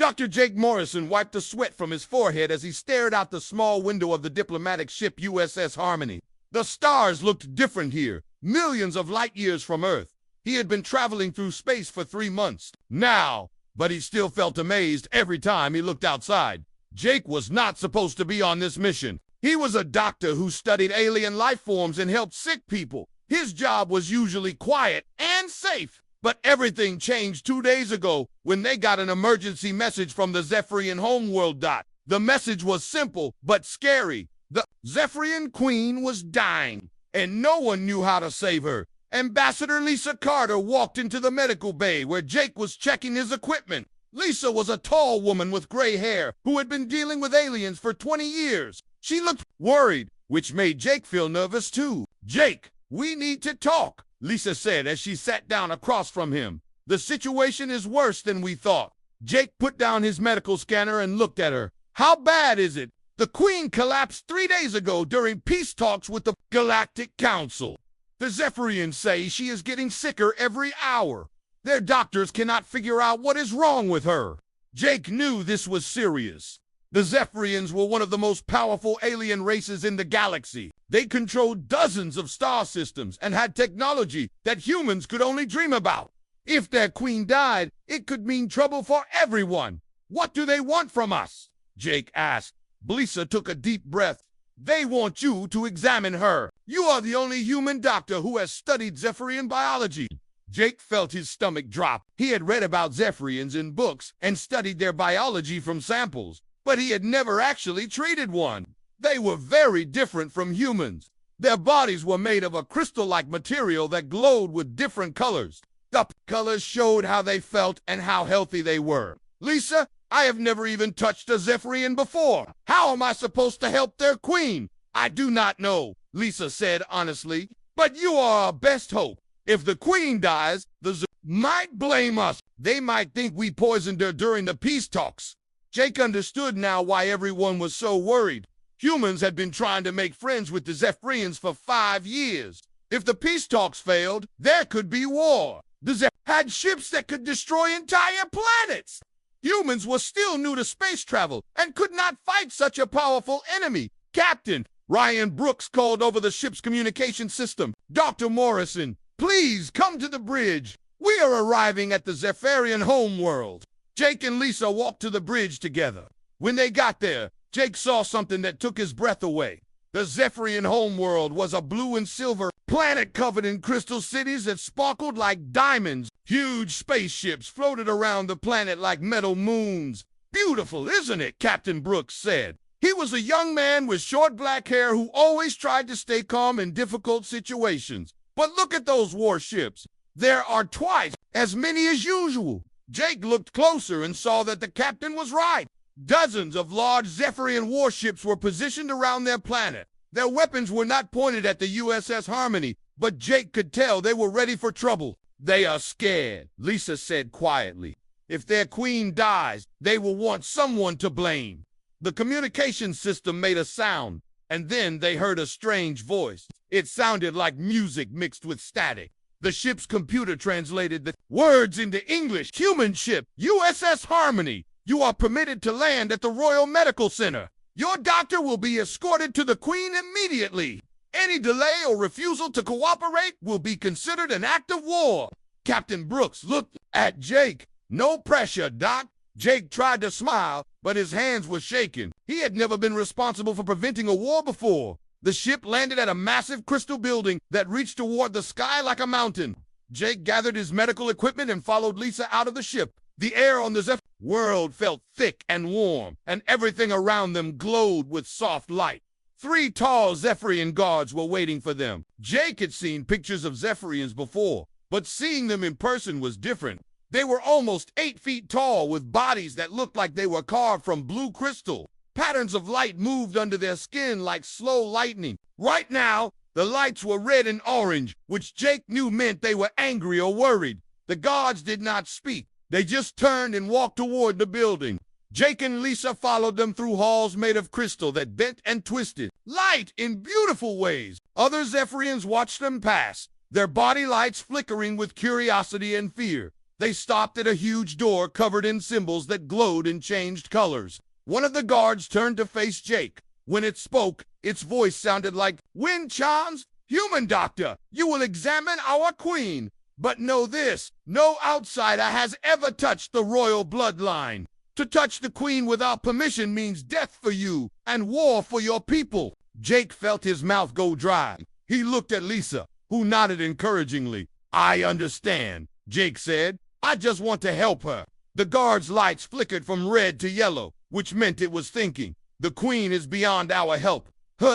Dr. Jake Morrison wiped the sweat from his forehead as he stared out the small window of the diplomatic ship USS Harmony. The stars looked different here, millions of light years from Earth. He had been traveling through space for 3 months now, but he still felt amazed every time he looked outside. Jake was not supposed to be on this mission. He was a doctor who studied alien life forms and helped sick people. His job was usually quiet and safe. But everything changed 2 days ago when they got an emergency message from the Zephyrian homeworld. The message was simple but scary. The Zephyrian queen was dying, and no one knew how to save her. Ambassador Lisa Carter walked into the medical bay where Jake was checking his equipment. Lisa was a tall woman with gray hair who had been dealing with aliens for 20 years. She looked worried, which made Jake feel nervous too. "Jake, we need to talk," Lisa said as she sat down across from him. "The situation is worse than we thought." Jake put down his medical scanner and looked at her. "How bad is it?" "The Queen collapsed 3 days ago during peace talks with the Galactic Council. The Zephyrians say she is getting sicker every hour. Their doctors cannot figure out what is wrong with her." Jake knew this was serious. The Zephyrians were one of the most powerful alien races in the galaxy. They controlled dozens of star systems and had technology that humans could only dream about. If their queen died, it could mean trouble for everyone. "What do they want from us?" Jake asked. Lisa took a deep breath. "They want you to examine her. You are the only human doctor who has studied Zephyrian biology." Jake felt his stomach drop. He had read about Zephyrians in books and studied their biology from samples, but he had never actually treated one. They were very different from humans. Their bodies were made of a crystal-like material that glowed with different colors. The colors showed how they felt and how healthy they were. "Lisa, I have never even touched a Zephyrian before. How am I supposed to help their queen?" "I do not know," Lisa said honestly, "but you are our best hope. If the queen dies, the might blame us. They might think we poisoned her during the peace talks." Jake understood now why everyone was so worried. Humans had been trying to make friends with the Zephyrians for 5 years. If the peace talks failed, there could be war. The Zephyrians had ships that could destroy entire planets. Humans were still new to space travel and could not fight such a powerful enemy. Captain Ryan Brooks called over the ship's communication system. "Dr. Morrison, please come to the bridge. We are arriving at the Zephyrian homeworld." Jake and Lisa walked to the bridge together. When they got there, Jake saw something that took his breath away. The Zephyrian homeworld was a blue and silver planet covered in crystal cities that sparkled like diamonds. Huge spaceships floated around the planet like metal moons. "Beautiful, isn't it?" Captain Brooks said. He was a young man with short black hair who always tried to stay calm in difficult situations. "But look at those warships. There are twice as many as usual." Jake looked closer and saw that the captain was right. Dozens of large Zephyrian warships were positioned around their planet. Their weapons were not pointed at the USS Harmony, but Jake could tell they were ready for trouble. "They are scared," Lisa said quietly. "If their queen dies, they will want someone to blame." The communication system made a sound, and then they heard a strange voice. It sounded like music mixed with static. The ship's computer translated the words into English. "Human ship, USS Harmony. You are permitted to land at the Royal Medical Center. Your doctor will be escorted to the Queen immediately. Any delay or refusal to cooperate will be considered an act of war." Captain Brooks looked at Jake. "No pressure, Doc." Jake tried to smile, but his hands were shaking. He had never been responsible for preventing a war before. The ship landed at a massive crystal building that reached toward the sky like a mountain. Jake gathered his medical equipment and followed Lisa out of the ship. The air on the Zephyr world felt thick and warm, and everything around them glowed with soft light. 3 tall Zephyrian guards were waiting for them. Jake had seen pictures of Zephyrians before, but seeing them in person was different. They were almost 8 feet tall with bodies that looked like they were carved from blue crystal. Patterns of light moved under their skin like slow lightning. Right now, the lights were red and orange, which Jake knew meant they were angry or worried. The guards did not speak. They just turned and walked toward the building. Jake and Lisa followed them through halls made of crystal that bent and twisted, light in beautiful ways. Other Zephyrians watched them pass, their body lights flickering with curiosity and fear. They stopped at a huge door covered in symbols that glowed and changed colors. One of the guards turned to face Jake. When it spoke, its voice sounded like, "Wind chimes, human doctor, you will examine our queen. But know this, no outsider has ever touched the royal bloodline. To touch the queen without permission means death for you and war for your people." Jake felt his mouth go dry. He looked at Lisa, who nodded encouragingly. "I understand," Jake said. "I just want to help her." The guard's lights flickered from red to yellow, which meant it was thinking. The queen is beyond our help. Her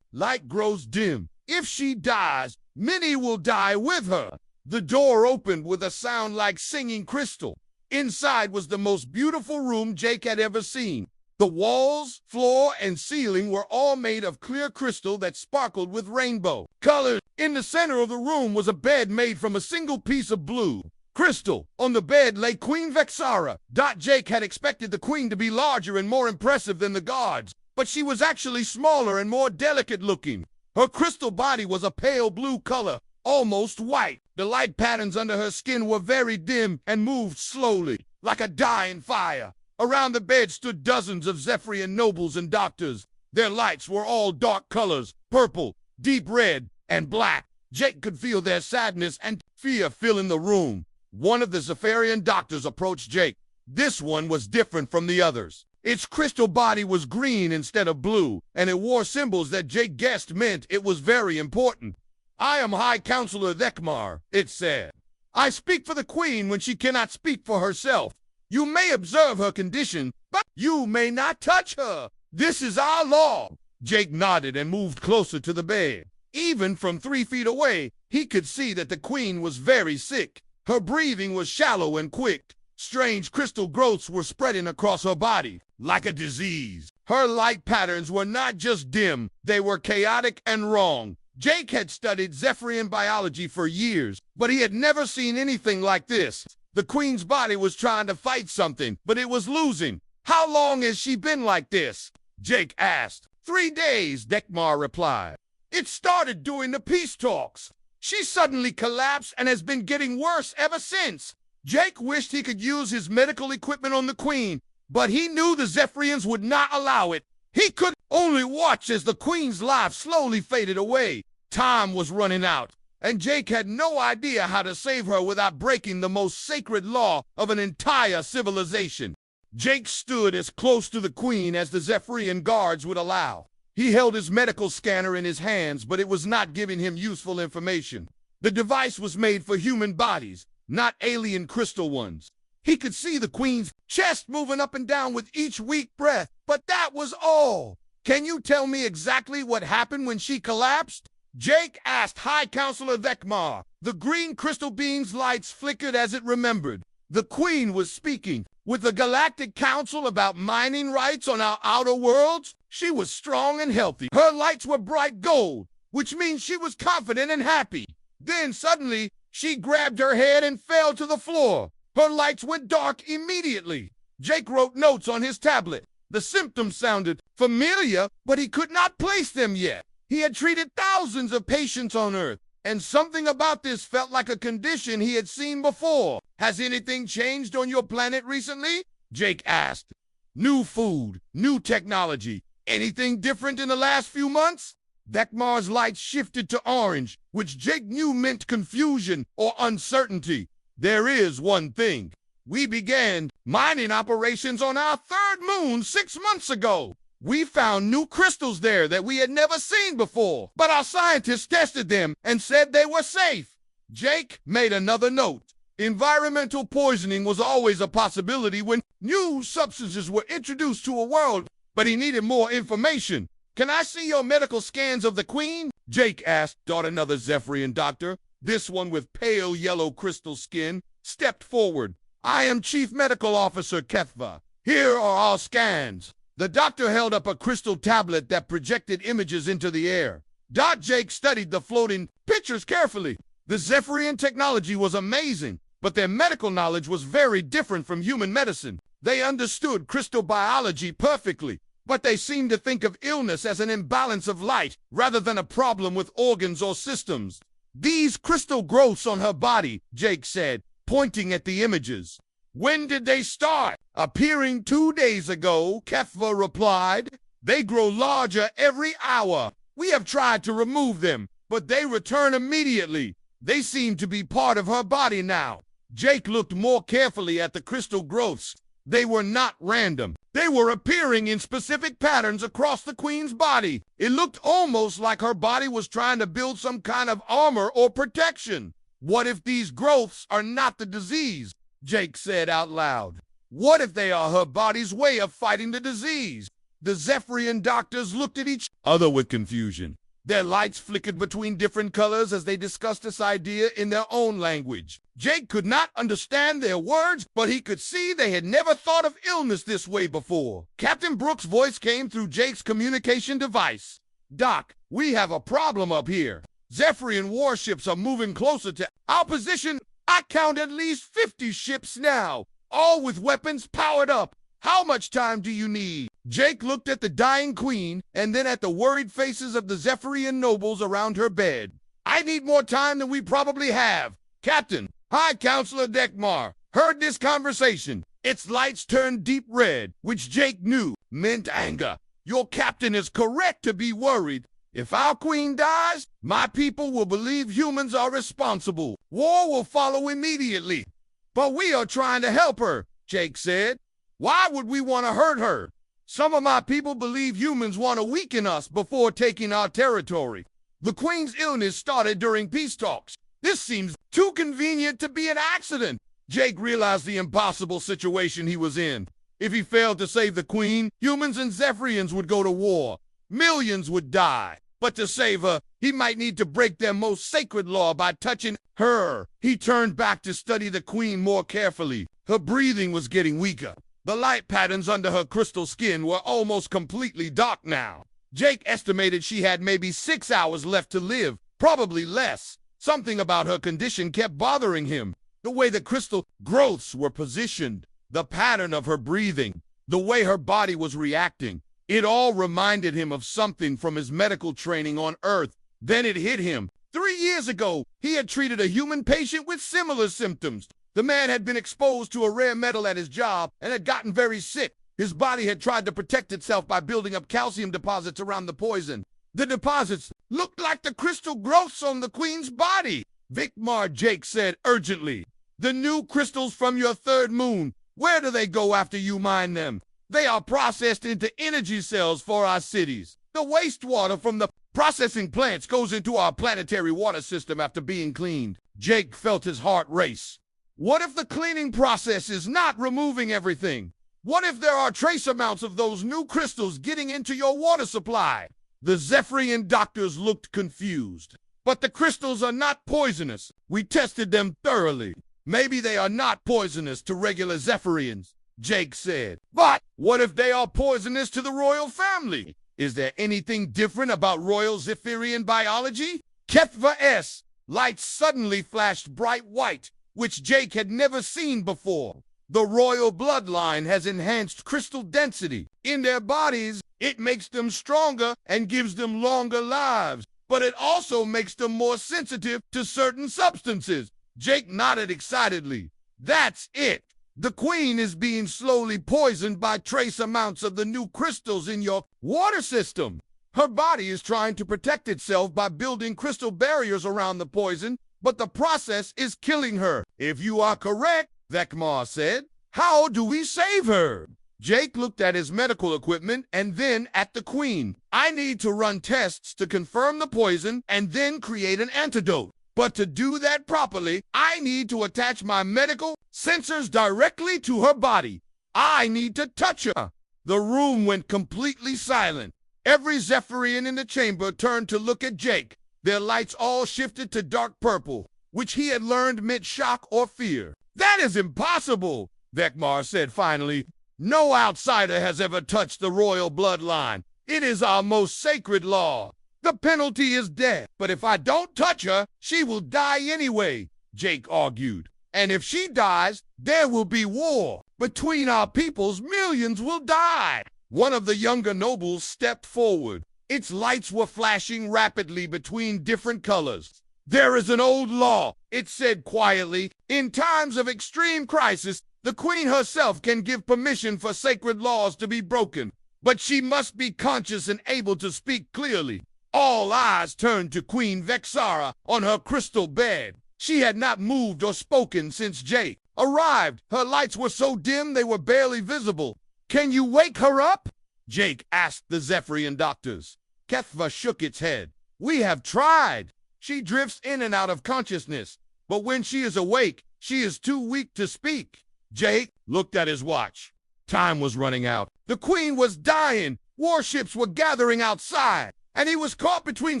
light grows dim. If she dies, many will die with her. The door opened with a sound like singing crystal. Inside was the most beautiful room Jake had ever seen. The walls, floor, and ceiling were all made of clear crystal that sparkled with rainbow colors. In the center of the room was a bed made from a single piece of blue crystal. On the bed lay Queen Vexara. Jake had expected the queen to be larger and more impressive than the guards, but she was actually smaller and more delicate looking. Her crystal body was a pale blue color, almost white. The light patterns under her skin were very dim and moved slowly, like a dying fire. Around the bed stood dozens of Zephyrian nobles and doctors. Their lights were all dark colors, purple, deep red, and black. Jake could feel their sadness and fear filling the room. One of the Zephyrian doctors approached Jake. This one was different from the others. Its crystal body was green instead of blue, and it wore symbols that Jake guessed meant it was very important. "I am High Counselor Thekmar," it said. "I speak for the queen when she cannot speak for herself. You may observe her condition, but you may not touch her. This is our law." Jake nodded and moved closer to the bed. Even from 3 feet away, he could see that the queen was very sick. Her breathing was shallow and quick. Strange crystal growths were spreading across her body, like a disease. Her light patterns were not just dim, they were chaotic and wrong. Jake had studied Zephyrian biology for years, but he had never seen anything like this. The queen's body was trying to fight something, but it was losing. "How long has she been like this?" Jake asked. 3 days, Thekmar replied. "It started during the peace talks. She suddenly collapsed and has been getting worse ever since." Jake wished he could use his medical equipment on the queen, but he knew the Zephyrians would not allow it. He could only watch as the queen's life slowly faded away. Time was running out, and Jake had no idea how to save her without breaking the most sacred law of an entire civilization. Jake stood as close to the queen as the Zephyrian guards would allow. He held his medical scanner in his hands, but it was not giving him useful information. The device was made for human bodies, not alien crystal ones. He could see the queen's chest moving up and down with each weak breath, but that was all. "Can you tell me exactly what happened when she collapsed?" Jake asked High Counselor Thekmar. The green crystal beam's lights flickered as it remembered. The queen was speaking. With the Galactic Council about mining rights on our outer worlds, she was strong and healthy. Her lights were bright gold, which means she was confident and happy. Then suddenly, she grabbed her head and fell to the floor. Her lights went dark immediately. Jake wrote notes on his tablet. The symptoms sounded familiar, but he could not place them yet. He had treated thousands of patients on Earth, and something about this felt like a condition he had seen before. "Has anything changed on your planet recently?" Jake asked. "New food, new technology. Anything different in the last few months?" Thekmar's lights shifted to orange, which Jake knew meant confusion or uncertainty. "There is one thing. We began mining operations on our third moon 6 months ago. We found new crystals there that we had never seen before, but our scientists tested them and said they were safe." Jake made another note. Environmental poisoning was always a possibility when new substances were introduced to a world, but he needed more information. "Can I see your medical scans of the queen?" Jake asked. Another Zephyrian doctor, this one with pale yellow crystal skin, stepped forward. "I am Chief Medical Officer Kethva. Here are our scans." The doctor held up a crystal tablet that projected images into the air. Jake studied the floating pictures carefully. The Zephyrian technology was amazing, but their medical knowledge was very different from human medicine. They understood crystal biology perfectly, but they seemed to think of illness as an imbalance of light rather than a problem with organs or systems. "These crystal growths on her body," Jake said, pointing at the images. When did they start? Appearing 2 days ago, HFY replied. They grow larger every hour. We have tried to remove them, but they return immediately. They seem to be part of her body now. Jake looked more carefully at the crystal growths. They were not random. They were appearing in specific patterns across the queen's body. It looked almost like her body was trying to build some kind of armor or protection. What if these growths are not the disease? Jake said out loud. What if they are her body's way of fighting the disease? The Zephyrian doctors looked at each other with confusion. Their lights flickered between different colors as they discussed this idea in their own language. Jake could not understand their words, but he could see they had never thought of illness this way before. Captain Brooks' voice came through Jake's communication device. Doc, we have a problem up here. Zephyrian warships are moving closer to our position. I count at least 50 ships now, all with weapons powered up. How much time do you need? Jake looked at the dying queen and then at the worried faces of the Zephyrian nobles around her bed. I need more time than we probably have. Captain, High Counselor Dekmar heard this conversation. Its lights turned deep red, which Jake knew meant anger. Your captain is correct to be worried. If our queen dies, my people will believe humans are responsible. War will follow immediately. But we are trying to help her, Jake said. Why would we want to hurt her? Some of my people believe humans want to weaken us before taking our territory. The queen's illness started during peace talks. This seems too convenient to be an accident. Jake realized the impossible situation he was in. If he failed to save the queen, humans and Zephyrians would go to war. Millions would die. But to save her, he might need to break their most sacred law by touching her. He turned back to study the queen more carefully. Her breathing was getting weaker. The light patterns under her crystal skin were almost completely dark now. Jake estimated she had maybe 6 hours left to live, probably less. Something about her condition kept bothering him. The way the crystal growths were positioned, the pattern of her breathing, the way her body was reacting. It all reminded him of something from his medical training on Earth. Then it hit him. 3 years ago, he had treated a human patient with similar symptoms. The man had been exposed to a rare metal at his job and had gotten very sick. His body had tried to protect itself by building up calcium deposits around the poison. The deposits looked like the crystal growths on the queen's body. Vikmar, Jake said urgently. The new crystals from your third moon, where do they go after you mine them? They are processed into energy cells for our cities. The wastewater from the processing plants goes into our planetary water system after being cleaned. Jake felt his heart race. What if the cleaning process is not removing everything? What if there are trace amounts of those new crystals getting into your water supply? The Zephyrian doctors looked confused. But the crystals are not poisonous. We tested them thoroughly. Maybe they are not poisonous to regular Zephyrians, Jake said. But what if they are poisonous to the royal family? Is there anything different about royal Zephyrian biology? HFY's lights suddenly flashed bright white, which Jake had never seen before. The royal bloodline has enhanced crystal density. In their bodies, it makes them stronger and gives them longer lives. But it also makes them more sensitive to certain substances. Jake nodded excitedly. That's it. The queen is being slowly poisoned by trace amounts of the new crystals in your water system. Her body is trying to protect itself by building crystal barriers around the poison, but the process is killing her. If you are correct, Vekmar said, how do we save her? Jake looked at his medical equipment and then at the queen. I need to run tests to confirm the poison and then create an antidote. But to do that properly, I need to attach my medical sensors directly to her body. I need to touch her. The room went completely silent. Every Zephyrian in the chamber turned to look at Jake. Their lights all shifted to dark purple, which he had learned meant shock or fear. That is impossible, Vekmar said finally. No outsider has ever touched the royal bloodline. It is our most sacred law. The penalty is death. But if I don't touch her, she will die anyway, Jake argued. And if she dies, there will be war. Between our peoples, millions will die. One of the younger nobles stepped forward. Its lights were flashing rapidly between different colors. There is an old law, it said quietly. In times of extreme crisis, the queen herself can give permission for sacred laws to be broken, but she must be conscious and able to speak clearly. All eyes turned to Queen Vexara on her crystal bed. She had not moved or spoken since Jake arrived. Her lights were so dim they were barely visible. "Can you wake her up?" Jake asked the Zephyrian doctors. Kethva shook its head. "We have tried. She drifts in and out of consciousness, but when she is awake, she is too weak to speak." Jake looked at his watch. Time was running out. The queen was dying. Warships were gathering outside, and he was caught between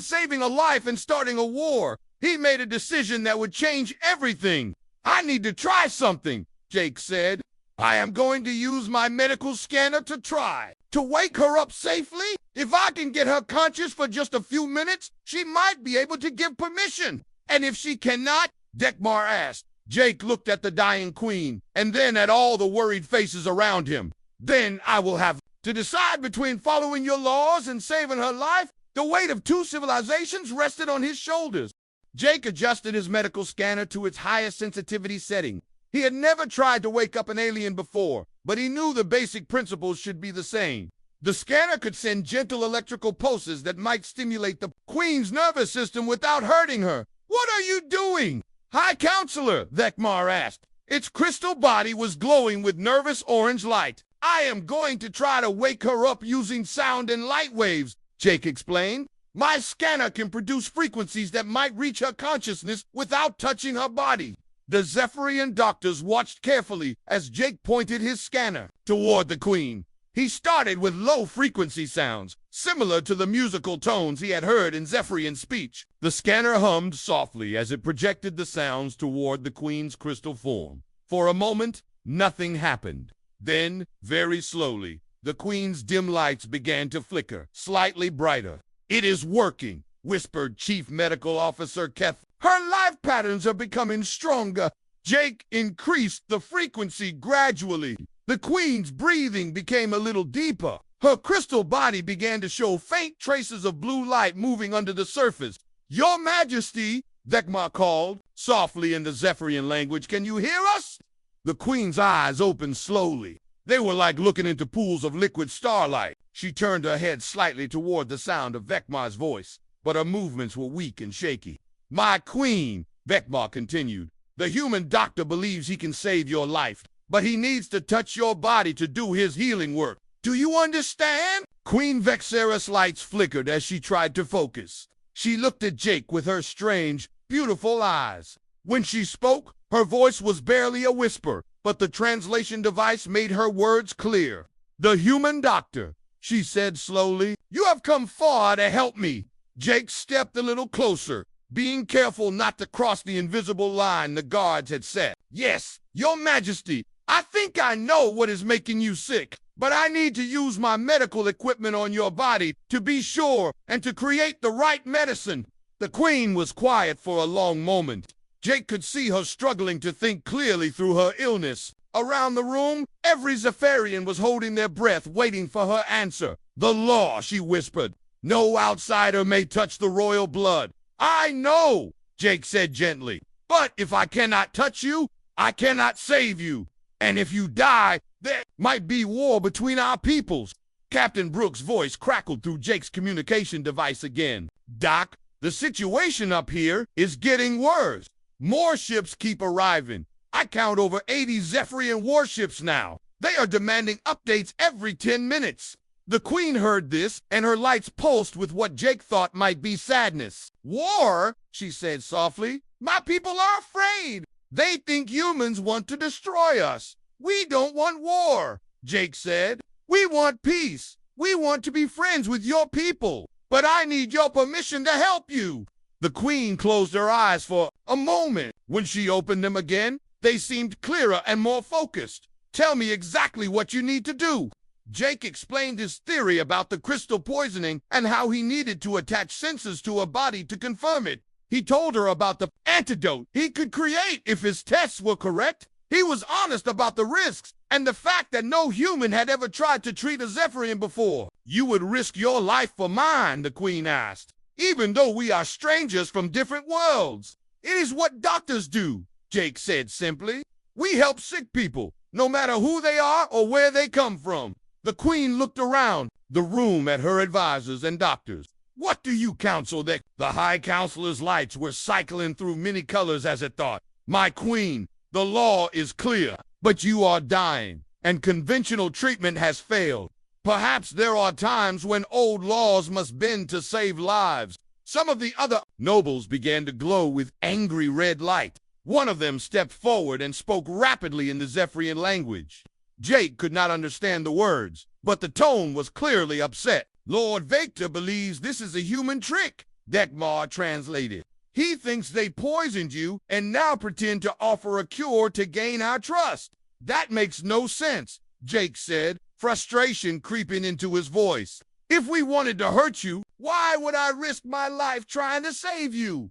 saving a life and starting a war. He made a decision that would change everything. "I need to try something," Jake said. "I am going to use my medical scanner to try to wake her up safely. If I can get her conscious for just a few minutes, she might be able to give permission. And if she cannot," Dekmar asked. Jake looked at the dying queen, and then at all the worried faces around him. "Then I will have to decide between following your laws and saving her life." The weight of two civilizations rested on his shoulders. Jake adjusted his medical scanner to its highest sensitivity setting. He had never tried to wake up an alien before, but he knew the basic principles should be the same. The scanner could send gentle electrical pulses that might stimulate the queen's nervous system without hurting her. "What are you doing, High Counselor?" Vekmar asked. Its crystal body was glowing with nervous orange light. "I am going to try to wake her up using sound and light waves," Jake explained. "My scanner can produce frequencies that might reach her consciousness without touching her body." The Zephyrian doctors watched carefully as Jake pointed his scanner toward the queen. He started with low-frequency sounds, similar to the musical tones he had heard in Zephyrian speech. The scanner hummed softly as it projected the sounds toward the queen's crystal form. For a moment, nothing happened. Then, very slowly, the queen's dim lights began to flicker, slightly brighter. "It is working," whispered Chief Medical Officer Keth. "Her life patterns are becoming stronger." Jake increased the frequency gradually. The queen's breathing became a little deeper. Her crystal body began to show faint traces of blue light moving under the surface. "Your Majesty," Vekmar called, softly in the Zephyrian language, "can you hear us?" The queen's eyes opened slowly. They were like looking into pools of liquid starlight. She turned her head slightly toward the sound of Vekmar's voice, but her movements were weak and shaky. "My queen," Vekmar continued, "the human doctor believes he can save your life, but he needs to touch your body to do his healing work. Do you understand?" Queen Vexara's lights flickered as she tried to focus. She looked at Jake with her strange, beautiful eyes. When she spoke, her voice was barely a whisper, but the translation device made her words clear. "The human doctor," she said slowly, "you have come far to help me." Jake stepped a little closer, being careful not to cross the invisible line the guards had set. "Yes, Your Majesty, I think I know what is making you sick, but I need to use my medical equipment on your body to be sure and to create the right medicine." The queen was quiet for a long moment. Jake could see her struggling to think clearly through her illness. Around the room, every Zephyrian was holding their breath, waiting for her answer. "The law," she whispered. "No outsider may touch the royal blood." "I know," Jake said gently, "but if I cannot touch you, I cannot save you. And if you die, there might be war between our peoples." Captain Brooks' voice crackled through Jake's communication device again. "Doc, the situation up here is getting worse. More ships keep arriving. I count over 80 Zephyrian warships now. They are demanding updates every 10 minutes. The queen heard this, and her lights pulsed with what Jake thought might be sadness. "War?" she said softly. "My people are afraid. They think humans want to destroy us." "We don't want war," Jake said. "We want peace. We want to be friends with your people. But I need your permission to help you." The queen closed her eyes for a moment. When she opened them again, they seemed clearer and more focused. "Tell me exactly what you need to do." Jake explained his theory about the crystal poisoning and how he needed to attach sensors to her body to confirm it. He told her about the antidote he could create if his tests were correct. He was honest about the risks and the fact that no human had ever tried to treat a Zephyrian before. "You would risk your life for mine?" the queen asked. even though we are strangers from different worlds. It is what doctors do, Jake said simply. We help sick people, no matter who they are or where they come from. The Queen looked around the room at her advisors and doctors. What do you counsel that? The High Counselor's lights were cycling through many colors as it thought. My Queen, the law is clear, but you are dying, and conventional treatment has failed. Perhaps there are times when old laws must bend to save lives. Some of the other nobles began to glow with angry red light. One of them stepped forward and spoke rapidly in the Zephyrian language. Jake could not understand the words, but the tone was clearly upset. Lord Vector believes this is a human trick, Dekmar translated. He thinks they poisoned you and now pretend to offer a cure to gain our trust. That makes no sense, Jake said, frustration creeping into his voice. If we wanted to hurt you, why would I risk my life trying to save you?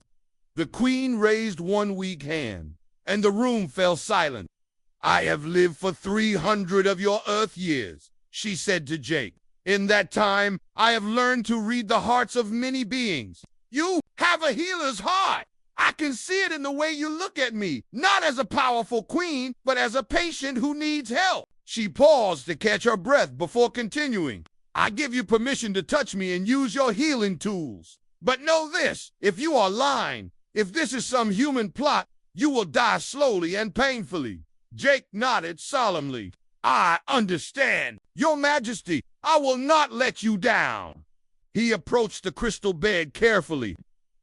The Queen raised one weak hand, and the room fell silent. I have lived for 300 of your Earth years, she said to Jake. In that time, I have learned to read the hearts of many beings. You have a healer's heart. I can see it in the way you look at me, not as a powerful queen, but as a patient who needs help. She paused to catch her breath before continuing. I give you permission to touch me and use your healing tools. But know this, if you are lying, if this is some human plot, you will die slowly and painfully. Jake nodded solemnly. I understand, Your Majesty. I will not let you down. He approached the crystal bed carefully.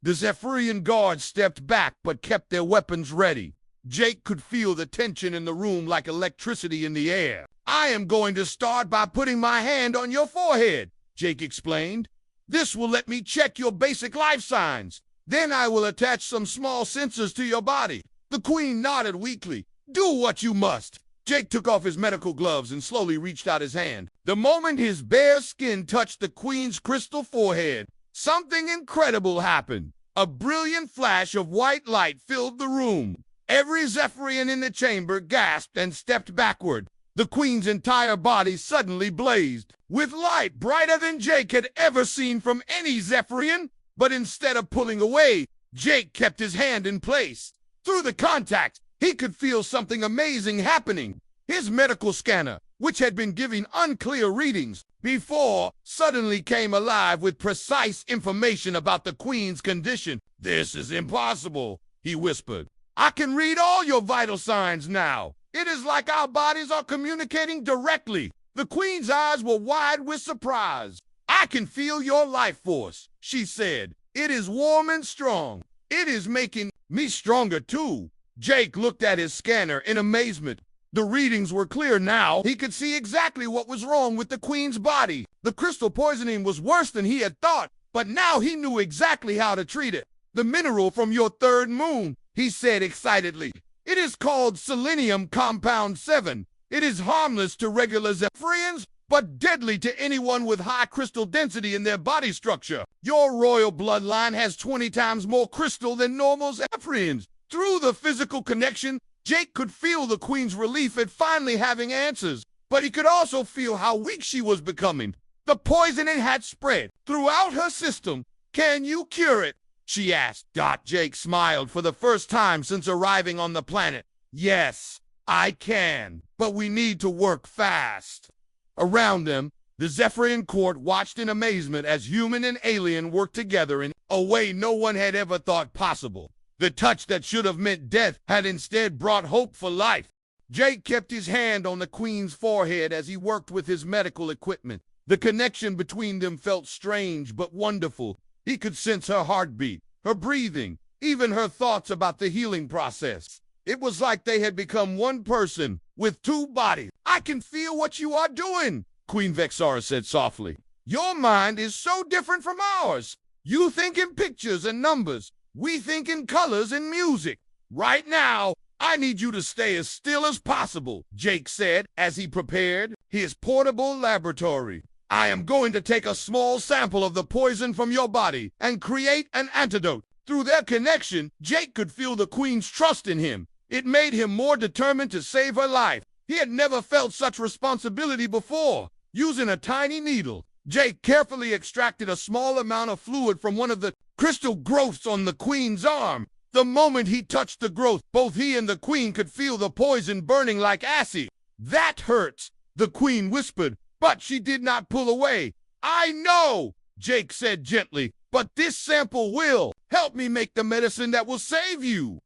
The Zephyrian guards stepped back but kept their weapons ready. Jake could feel the tension in the room like electricity in the air. I am going to start by putting my hand on your forehead, Jake explained. This will let me check your basic life signs. Then I will attach some small sensors to your body. The Queen nodded weakly. Do what you must. Jake took off his medical gloves and slowly reached out his hand. The moment his bare skin touched the Queen's crystal forehead, something incredible happened. A brilliant flash of white light filled the room. Every Zephyrian in the chamber gasped and stepped backward. The Queen's entire body suddenly blazed, with light brighter than Jake had ever seen from any Zephyrian. But instead of pulling away, Jake kept his hand in place. Through the contact, he could feel something amazing happening. His medical scanner, which had been giving unclear readings before, suddenly came alive with precise information about the Queen's condition. This is impossible, he whispered. I can read all your vital signs now. It is like our bodies are communicating directly. The Queen's eyes were wide with surprise. I can feel your life force, she said. It is warm and strong. It is making me stronger too. Jake looked at his scanner in amazement. The readings were clear now. He could see exactly what was wrong with the Queen's body. The crystal poisoning was worse than he had thought, but now he knew exactly how to treat it. The mineral from your third moon, he said excitedly. It is called selenium compound 7. It is harmless to regular Zephyrians, but deadly to anyone with high crystal density in their body structure. Your royal bloodline has 20 times more crystal than normal Zephyrians. Through the physical connection, Jake could feel the Queen's relief at finally having answers, but he could also feel how weak she was becoming. The poisoning had spread throughout her system. Can you cure it? She asked. Jake smiled for the first time since arriving on the planet. Yes, I can, but we need to work fast. Around them, the Zephyrian court watched in amazement as human and alien worked together in a way no one had ever thought possible. The touch that should have meant death had instead brought hope for life. Jake kept his hand on the Queen's forehead as he worked with his medical equipment. The connection between them felt strange but wonderful. He could sense her heartbeat, her breathing, even her thoughts about the healing process. It was like they had become one person with two bodies. I can feel what you are doing, Queen Vexara said softly. Your mind is so different from ours. You think in pictures and numbers. We think in colors and music. Right now, I need you to stay as still as possible, Jake said as he prepared his portable laboratory. I am going to take a small sample of the poison from your body and create an antidote. Through their connection, Jake could feel the Queen's trust in him. It made him more determined to save her life. He had never felt such responsibility before. Using a tiny needle, Jake carefully extracted a small amount of fluid from one of the crystal growths on the queen's arm. The moment he touched the growth, both he and the queen could feel the poison burning like acid. "That hurts," the queen whispered, but she did not pull away. "I know," Jake said gently, "but this sample will help me make the medicine that will save you."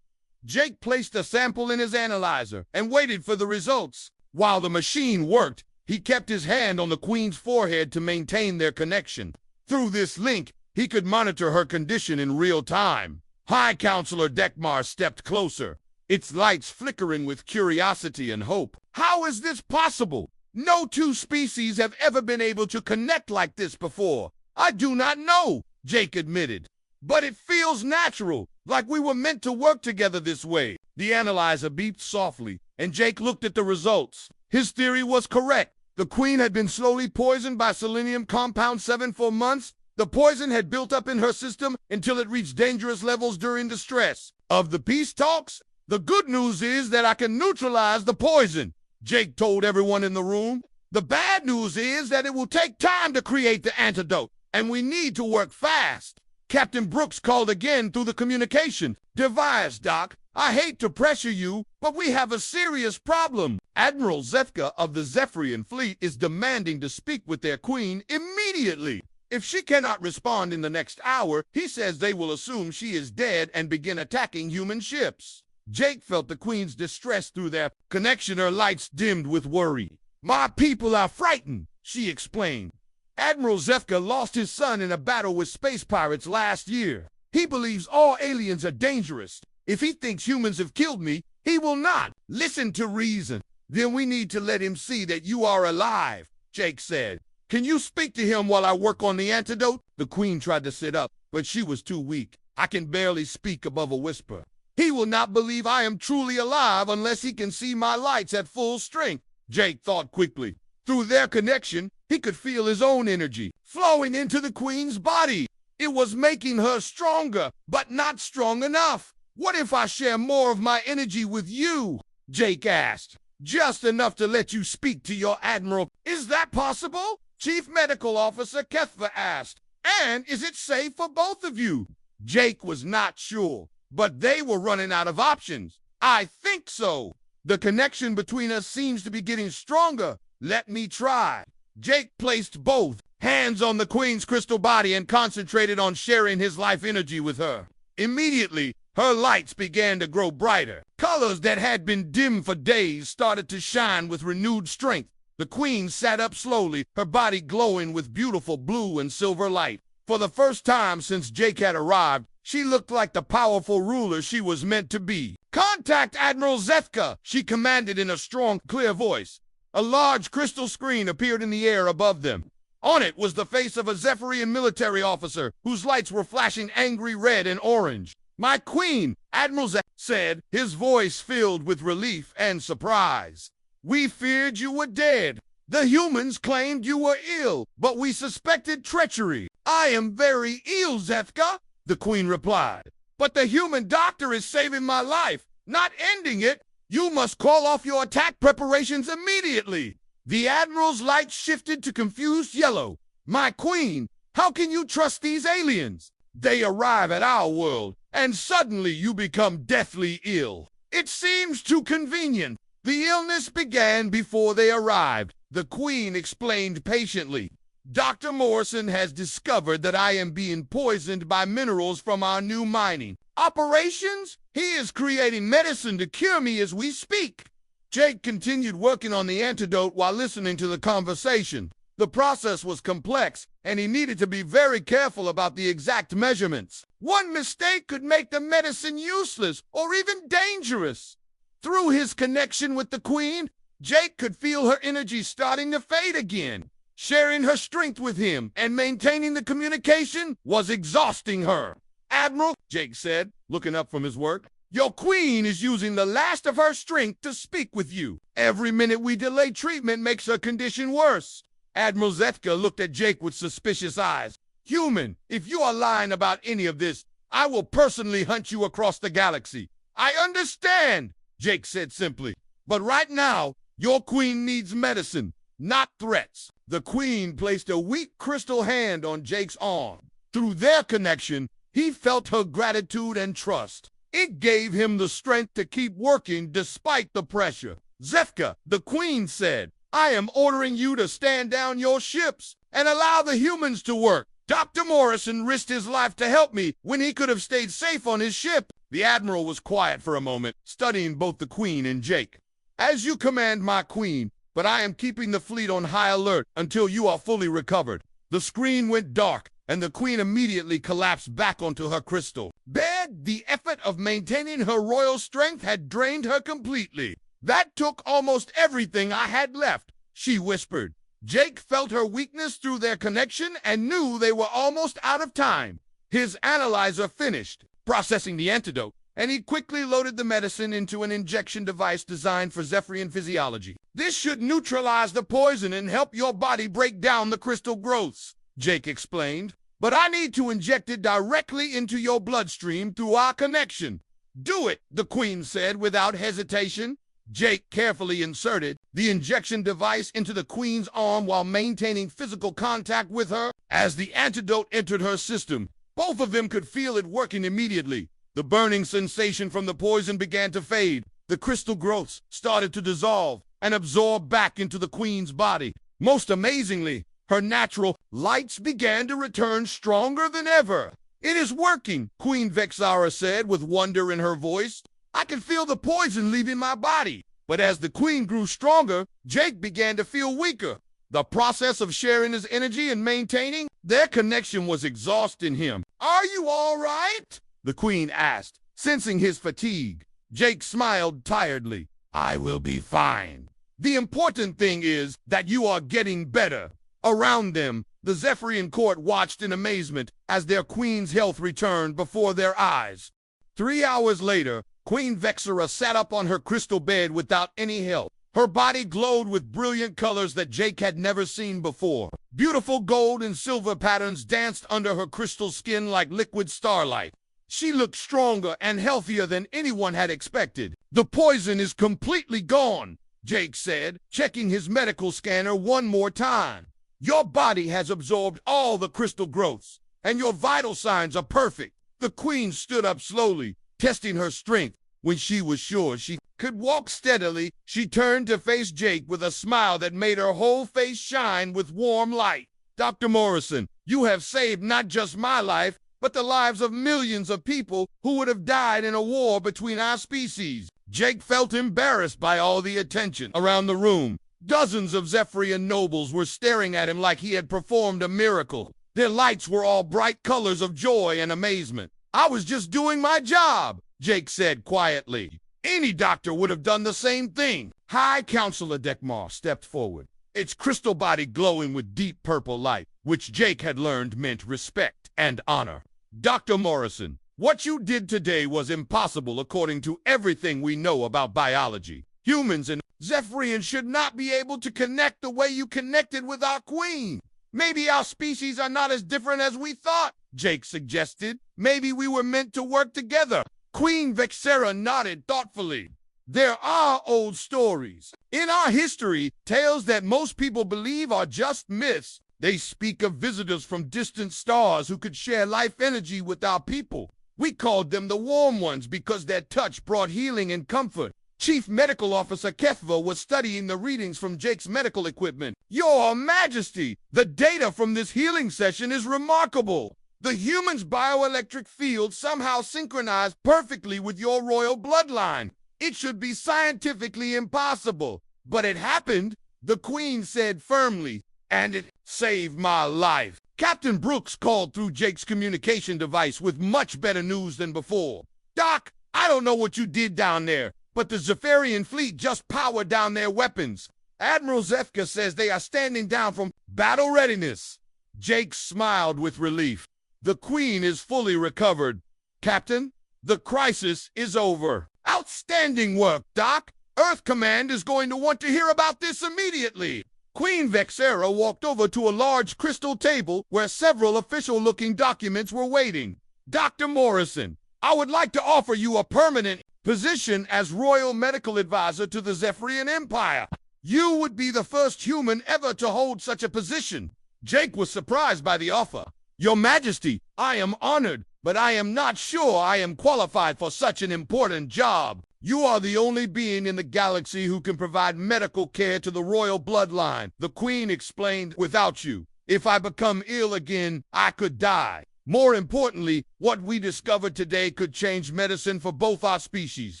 Jake placed the sample in his analyzer and waited for the results. While the machine worked, he kept his hand on the queen's forehead to maintain their connection. Through this link, he could monitor her condition in real time. High Counselor Dekmar stepped closer, its lights flickering with curiosity and hope. "How is this possible? No two species have ever been able to connect like this before." "I do not know," Jake admitted. "But it feels natural, like we were meant to work together this way." The analyzer beeped softly, and Jake looked at the results. His theory was correct. The queen had been slowly poisoned by selenium compound 7 for months. The poison had built up in her system until it reached dangerous levels during the stress of the peace talks. "The good news is that I can neutralize the poison," Jake told everyone in the room. "The bad news is that it will take time to create the antidote, and we need to work fast." Captain Brooks called again through the communication device. "Doc, I hate to pressure you, but we have a serious problem. Admiral Zethka of the Zephyrian Fleet is demanding to speak with their queen immediately. If she cannot respond in the next hour, he says they will assume she is dead and begin attacking human ships." Jake felt the queen's distress through their connection. Her lights dimmed with worry. "My people are frightened," she explained. "Admiral Zethka lost his son in a battle with space pirates last year. He believes all aliens are dangerous. If he thinks humans have killed me, he will not listen to reason." "Then we need to let him see that you are alive," Jake said. "Can you speak to him while I work on the antidote?" The queen tried to sit up, but she was too weak. "I can barely speak above a whisper." "He will not believe I am truly alive unless he can see my lights at full strength," Jake thought quickly. Through their connection, he could feel his own energy flowing into the queen's body. It was making her stronger, but not strong enough. "What if I share more of my energy with you?" Jake asked. "Just enough to let you speak to your admiral." "Is that possible?" Chief Medical Officer Kethva asked. "And is it safe for both of you?" Jake was not sure, but they were running out of options. "I think so. The connection between us seems to be getting stronger. Let me try." Jake placed both hands on the queen's crystal body and concentrated on sharing his life energy with her. Immediately, her lights began to grow brighter. Colors that had been dim for days started to shine with renewed strength. The queen sat up slowly, her body glowing with beautiful blue and silver light. For the first time since Jake had arrived, she looked like the powerful ruler she was meant to be. "Contact Admiral Zethka," she commanded in a strong, clear voice. A large crystal screen appeared in the air above them. On it was the face of a Zephyrian military officer whose lights were flashing angry red and orange. "My queen," Admiral Zethka said, his voice filled with relief and surprise. "We feared you were dead. The humans claimed you were ill, but we suspected treachery." "I am very ill, Zethka," the queen replied. "But the human doctor is saving my life, not ending it. You must call off your attack preparations immediately." The admiral's light shifted to confused yellow. "My queen, how can you trust these aliens? They arrive at our world, and suddenly you become deathly ill. It seems too convenient. The illness began before they arrived," the queen explained patiently. "Dr. Morrison has discovered that I am being poisoned by minerals from our new mining operations. He is creating medicine to cure me as we speak." Jake continued working on the antidote while listening to the conversation. The process was complex, and he needed to be very careful about the exact measurements. One mistake could make the medicine useless or even dangerous. Through his connection with the queen, Jake could feel her energy starting to fade again. Sharing her strength with him and maintaining the communication was exhausting her. "Admiral," Jake said, looking up from his work, "your queen is using the last of her strength to speak with you. Every minute we delay treatment makes her condition worse." Admiral Zethka looked at Jake with suspicious eyes. "Human, if you are lying about any of this, I will personally hunt you across the galaxy." "I understand," Jake said simply. "But right now, your queen needs medicine. not threats. The Queen placed a weak crystal hand on Jake's arm. Through their connection, he felt her gratitude and trust. It gave him the strength to keep working despite the pressure. Zefka, the Queen said, I am ordering you to stand down your ships and allow the humans to work. Dr. Morrison risked his life to help me when he could have stayed safe on his ship. The Admiral was quiet for a moment, studying both the Queen and Jake. As you command, my Queen, but I am keeping the fleet on high alert until you are fully recovered. The screen went dark, and the Queen immediately collapsed back onto her crystal bed. The effort of maintaining her royal strength had drained her completely. That took almost everything I had left, she whispered. Jake felt her weakness through their connection and knew they were almost out of time. His analyzer finished processing the antidote, and he quickly loaded the medicine into an injection device designed for Zephyrian physiology. This should neutralize the poison and help your body break down the crystal growths, Jake explained. But I need to inject it directly into your bloodstream through our connection. Do it, the Queen said without hesitation. Jake carefully inserted the injection device into the Queen's arm while maintaining physical contact with her. As the antidote entered her system, both of them could feel it working immediately. The burning sensation from the poison began to fade. The crystal growths started to dissolve and absorb back into the Queen's body. Most amazingly, her natural lights began to return stronger than ever. It is working, Queen Vexara said with wonder in her voice. I can feel the poison leaving my body. But as the Queen grew stronger, Jake began to feel weaker. The process of sharing his energy and maintaining their connection was exhausting him. Are you all right? The Queen asked, sensing his fatigue. Jake smiled tiredly. I will be fine. The important thing is that you are getting better. Around them, the Zephyrian court watched in amazement as their Queen's health returned before their eyes. 3 hours later, Queen Vexara sat up on her crystal bed without any help. Her body glowed with brilliant colors that Jake had never seen before. Beautiful gold and silver patterns danced under her crystal skin like liquid starlight. She looked stronger and healthier than anyone had expected. The poison is completely gone, Jake said, checking his medical scanner one more time. Your body has absorbed all the crystal growths, and your vital signs are perfect. The Queen stood up slowly, testing her strength. When she was sure she could walk steadily, she turned to face Jake with a smile that made her whole face shine with warm light. Dr. Morrison, you have saved not just my life, but the lives of millions of people who would have died in a war between our species. Jake felt embarrassed by all the attention around the room. Dozens of Zephyrian nobles were staring at him like he had performed a miracle. Their lights were all bright colors of joy and amazement. I was just doing my job, Jake said quietly. Any doctor would have done the same thing. High Counselor Dekmar stepped forward, its crystal body glowing with deep purple light, which Jake had learned meant respect and honor. Dr. Morrison, what you did today was impossible according to everything we know about biology. Humans and Zephyrians should not be able to connect the way you connected with our Queen. Maybe our species are not as different as we thought, Jake suggested. Maybe we were meant to work together. Queen Vexara nodded thoughtfully. There are old stories in our history, tales that most people believe are just myths. They speak of visitors from distant stars who could share life energy with our people. We called them the Warm Ones because their touch brought healing and comfort. Chief Medical Officer Kethva was studying the readings from Jake's medical equipment. Your Majesty, the data from this healing session is remarkable. The human's bioelectric field somehow synchronized perfectly with your royal bloodline. It should be scientifically impossible, but it happened, the Queen said firmly, and it saved my life. Captain Brooks called through Jake's communication device with much better news than before. Doc, I don't know what you did down there, but the Zephyrian fleet just powered down their weapons. Admiral Zefka says they are standing down from battle readiness. Jake smiled with relief. The Queen is fully recovered. Captain, the crisis is over. Outstanding work, Doc. Earth Command is going to want to hear about this immediately. Queen Vexara walked over to a large crystal table where several official-looking documents were waiting. Dr. Morrison, I would like to offer you a permanent position as Royal Medical Advisor to the Zephyrian Empire. You would be the first human ever to hold such a position. Jake was surprised by the offer. Your Majesty, I am honored, but I am not sure I am qualified for such an important job. You are the only being in the galaxy who can provide medical care to the royal bloodline, the Queen explained. Without you, if I become ill again, I could die. More importantly, what we discovered today could change medicine for both our species.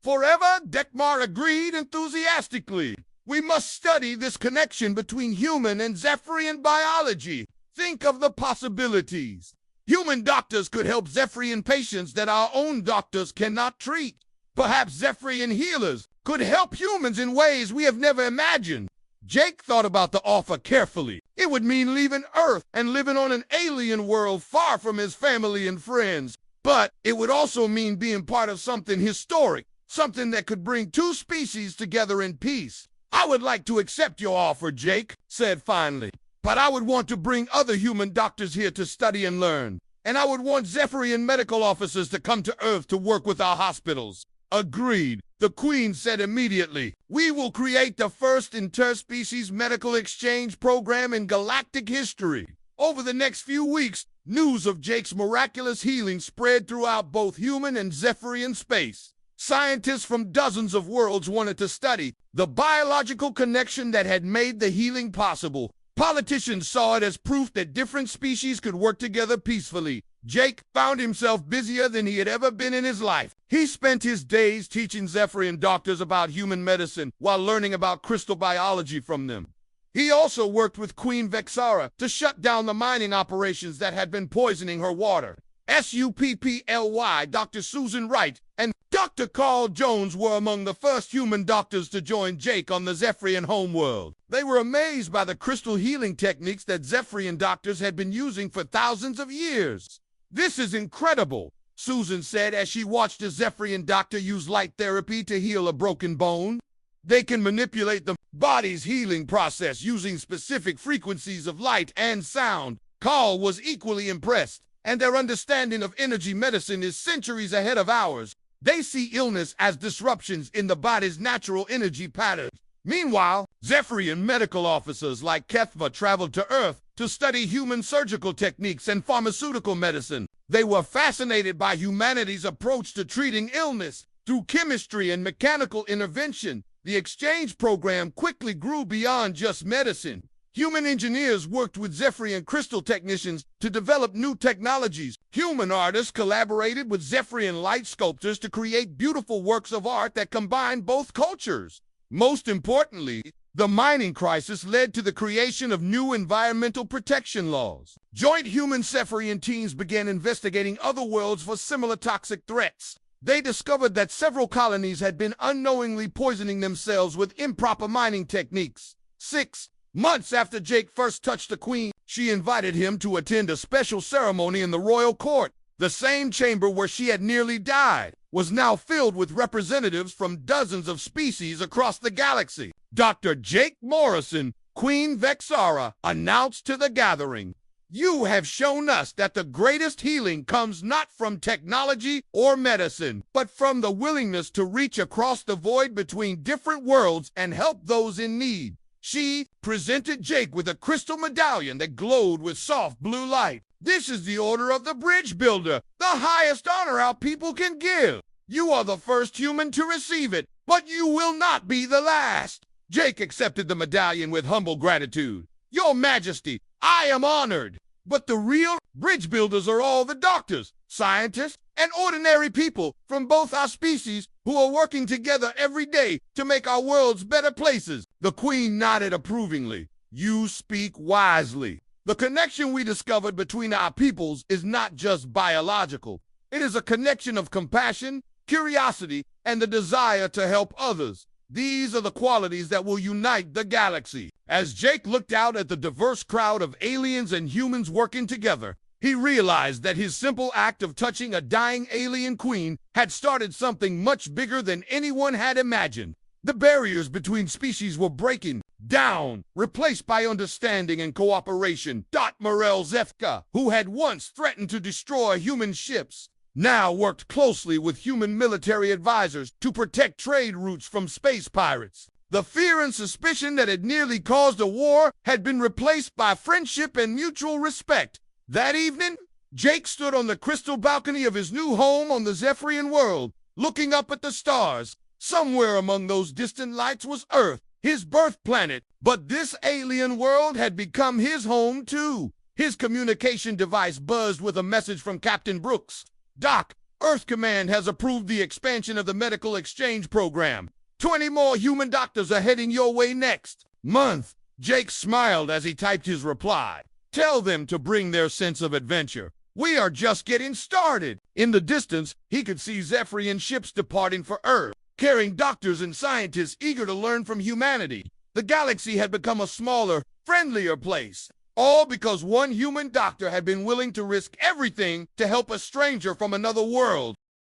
Forever, Dekmar agreed enthusiastically. We must study this connection between human and Zephyrian biology. Think of the possibilities. Human doctors could help Zephyrian patients that our own doctors cannot treat. Perhaps Zephyrian healers could help humans in ways we have never imagined. Jake thought about the offer carefully. It would mean leaving Earth and living on an alien world far from his family and friends. But it would also mean being part of something historic, something that could bring two species together in peace. I would like to accept your offer, Jake said finally. But I would want to bring other human doctors here to study and learn. And I would want Zephyrian medical officers to come to Earth to work with our hospitals. Agreed, the Queen said immediately. We will create the first interspecies medical exchange program in galactic history. Over the next few weeks, news of Jake's miraculous healing spread throughout both human and Zephyrian space. Scientists from dozens of worlds wanted to study the biological connection that had made the healing possible. Politicians saw it as proof that different species could work together peacefully. Jake found himself busier than he had ever been in his life. He spent his days teaching Zephyrian doctors about human medicine while learning about crystal biology from them. He also worked with Queen Vexara to shut down the mining operations that had been poisoning her water. SUPPLY, Dr. Susan Wright, and Dr. Carl Jones were among the first human doctors to join Jake on the Zephyrian homeworld. They were amazed by the crystal healing techniques that Zephyrian doctors had been using for thousands of years. This is incredible, Susan said as she watched a Zephyrian doctor use light therapy to heal a broken bone. They can manipulate the body's healing process using specific frequencies of light and sound. Carl was equally impressed, and their understanding of energy medicine is centuries ahead of ours. They see illness as disruptions in the body's natural energy patterns. Meanwhile, Zephyrian medical officers like Kethva traveled to Earth to study human surgical techniques and pharmaceutical medicine. They were fascinated by humanity's approach to treating illness through chemistry and mechanical intervention. The exchange program quickly grew beyond just medicine. Human engineers worked with Zephyrian crystal technicians to develop new technologies. Human artists collaborated with Zephyrian light sculptors to create beautiful works of art that combined both cultures. Most importantly, the mining crisis led to the creation of new environmental protection laws. Joint human Zephyrian teams began investigating other worlds for similar toxic threats. They discovered that several colonies had been unknowingly poisoning themselves with improper mining techniques. 6 months after Jake first touched the Queen, she invited him to attend a special ceremony in the royal court. The same chamber where she had nearly died was now filled with representatives from dozens of species across the galaxy. Dr. Jake Morrison, Queen Vexara, announced to the gathering, "You have shown us that the greatest healing comes not from technology or medicine, but from the willingness to reach across the void between different worlds and help those in need." She presented Jake with a crystal medallion that glowed with soft blue light. "This is the Order of the Bridge Builder, the highest honor our people can give. You are the first human to receive it, but you will not be the last." Jake accepted the medallion with humble gratitude. "Your Majesty, I am honored. But the real bridge builders are all the doctors, scientists, and ordinary people from both our species who are working together every day to make our worlds better places." The Queen nodded approvingly. "You speak wisely. The connection we discovered between our peoples is not just biological. It is a connection of compassion, curiosity, and the desire to help others. These are the qualities that will unite the galaxy." As Jake looked out at the diverse crowd of aliens and humans working together, he realized that his simple act of touching a dying alien queen had started something much bigger than anyone had imagined. The barriers between species were breaking down, replaced by understanding and cooperation. Morel Zefka, who had once threatened to destroy human ships, now worked closely with human military advisors to protect trade routes from space pirates. The fear and suspicion that had nearly caused a war had been replaced by friendship and mutual respect. That evening, Jake stood on the crystal balcony of his new home on the Zephyrian world, looking up at the stars. Somewhere among those distant lights was Earth, his birth planet, but this alien world had become his home too. His communication device buzzed with a message from Captain Brooks. "Doc, Earth Command has approved the expansion of the medical exchange program. 20 more human doctors are heading your way next month." Jake smiled as he typed his reply. "Tell them to bring their sense of adventure. We are just getting started." In the distance, he could see Zephyrian ships departing for Earth, carrying doctors and scientists eager to learn from humanity. The galaxy had become a smaller, friendlier place, all because one human doctor had been willing to risk everything to help a stranger from another world.